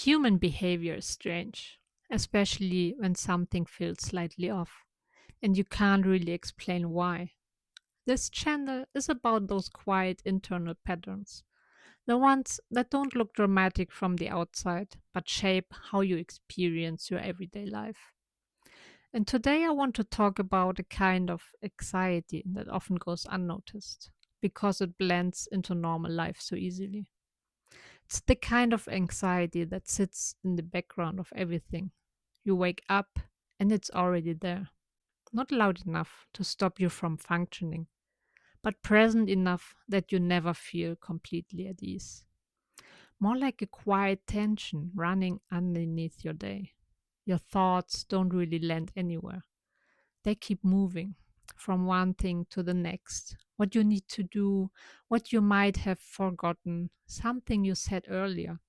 Human behavior is strange, especially when something feels slightly off and you can't really explain why. This channel is about those quiet internal patterns, the ones that don't look dramatic from the outside but shape how you experience your everyday life. And today I want to talk about a kind of anxiety that often goes unnoticed because it blends into normal life so easily. It's the kind of anxiety that sits in the background of everything. You wake up and it's already there. Not loud enough to stop you from functioning, but present enough that you never feel completely at ease. More like a quiet tension running underneath your day. Your thoughts don't really land anywhere. They keep moving from one thing to the next. What you need to do, what you might have forgotten, something you said earlier,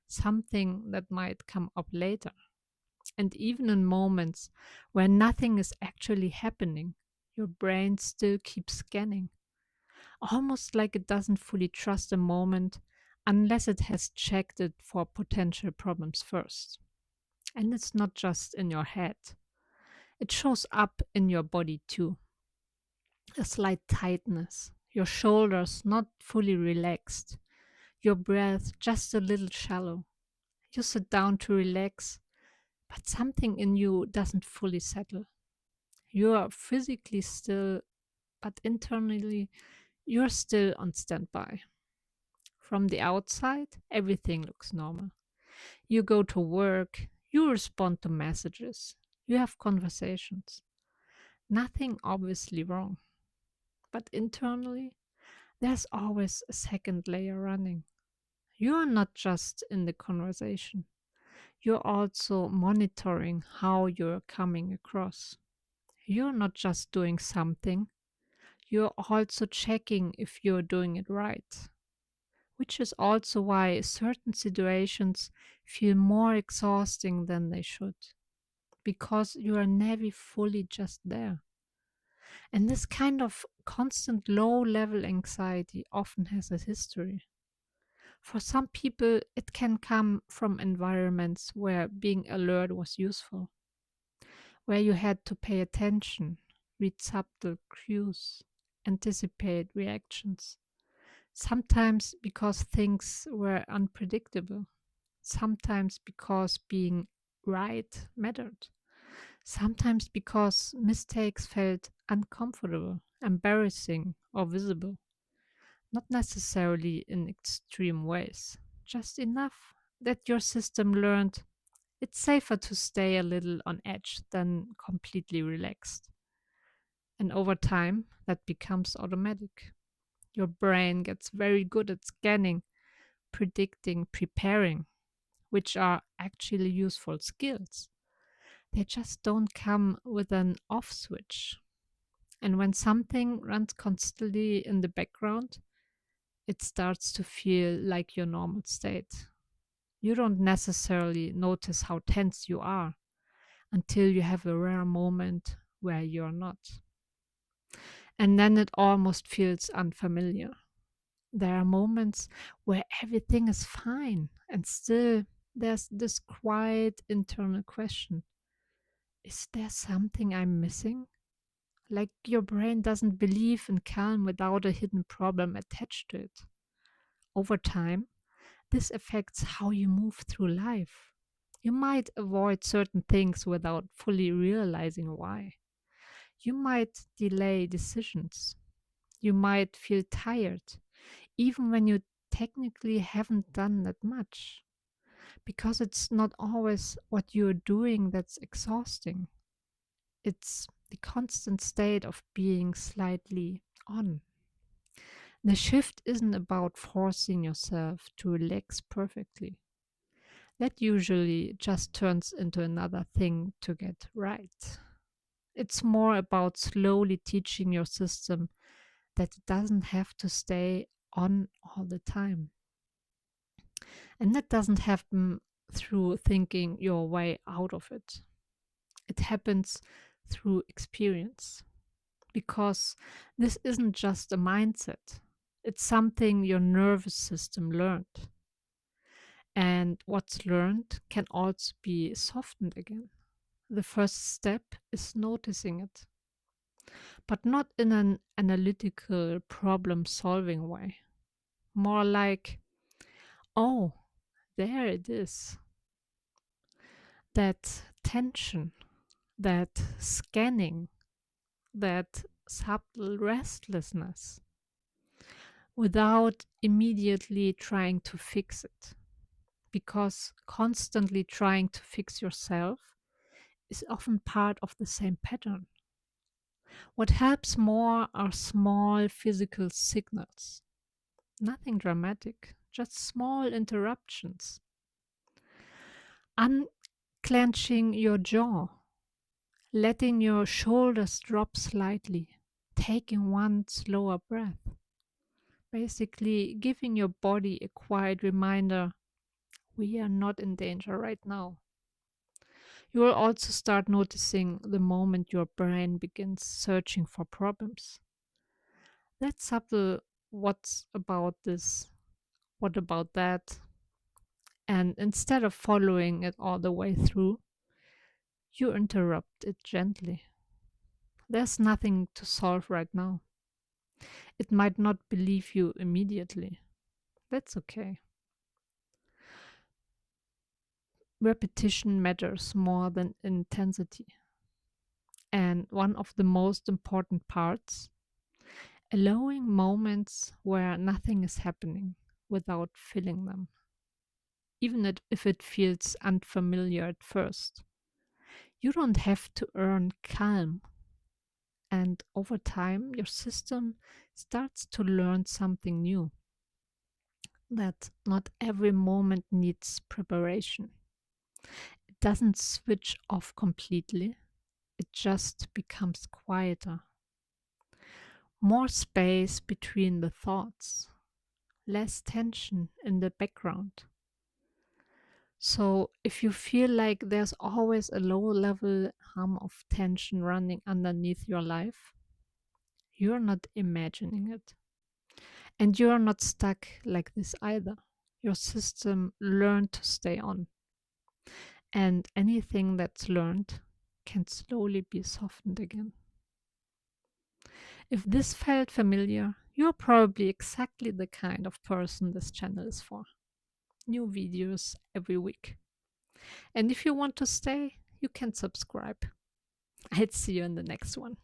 something that might come up later. And even in moments where nothing is actually happening, your brain still keeps scanning, almost like it doesn't fully trust a moment unless it has checked it for potential problems first. And it's not just in your head, it shows up in your body too. A slight tightness, your shoulders not fully relaxed, your breath just a little shallow. You sit down to relax, but something in you doesn't fully settle. You are physically still, but internally, you're still on standby. From the outside, everything looks normal. You go to work, you respond to messages, you have conversations. Nothing obviously wrong. But internally, there's always a second layer running. You are not just in the conversation, you're also monitoring how you're coming across. You're not just doing something, you're also checking if you're doing it right, which is also why certain situations feel more exhausting than they should, because you are never fully just there. And this kind of constant low level anxiety often has a history. For some people, it can come from environments where being alert was useful, where you had to pay attention, read subtle cues, anticipate reactions. Sometimes because things were unpredictable, sometimes because being right mattered, sometimes because mistakes felt uncomfortable, embarrassing, or visible. Not necessarily in extreme ways, just enough that your system learned it's safer to stay a little on edge than completely relaxed. And over time, that becomes automatic. Your brain gets very good at scanning, predicting, preparing, which are actually useful skills. They just don't come with an off switch. And when something runs constantly in the background, it starts to feel like your normal state. You don't necessarily notice how tense you are until you have a rare moment where you're not. And then it almost feels unfamiliar. There are moments where everything is fine, and still there's this quiet internal question: is there something I'm missing? Like your brain doesn't believe in calm without a hidden problem attached to it. Over time, this affects how you move through life. You might avoid certain things without fully realizing why. You might delay decisions. You might feel tired, even when you technically haven't done that much. Because it's not always what you're doing that's exhausting, it's the constant state of being slightly on. The shift isn't about forcing yourself to relax perfectly. That usually just turns into another thing to get right. It's more about slowly teaching your system that it doesn't have to stay on all the time. And that doesn't happen through thinking your way out of it. It happens through experience. Because this isn't just a mindset, it's something your nervous system learned. And what's learned can also be softened again. The first step is noticing it, but not in an analytical problem solving way. More like, oh, there it is. That tension, that scanning, that subtle restlessness without immediately trying to fix it. Because constantly trying to fix yourself is often part of the same pattern. What helps more are small physical signals. Nothing dramatic, just small interruptions. Unclenching your jaw, letting your shoulders drop slightly, taking one slower breath. Basically, giving your body a quiet reminder we are not in danger right now. You will also start noticing the moment your brain begins searching for problems. That's subtle. What's about this? What about that? And instead of following it all the way through, you interrupt it gently. There's nothing to solve right now. It might not believe you immediately. That's okay. Repetition matters more than intensity. And one of the most important parts, allowing moments where nothing is happening without filling them, even if it feels unfamiliar at first. You don't have to earn calm, and over time, your system starts to learn something new, that not every moment needs preparation. It doesn't switch off completely, it just becomes quieter. More space between the thoughts, less tension in the background. So, if you feel like there's always a low level hum of tension running underneath your life, you're not imagining it. And you're not stuck like this either. Your system learned to stay on. And anything that's learned can slowly be softened again. If this felt familiar, you're probably exactly the kind of person this channel is for. New videos every week. And if you want to stay, you can subscribe. I'll see you in the next one.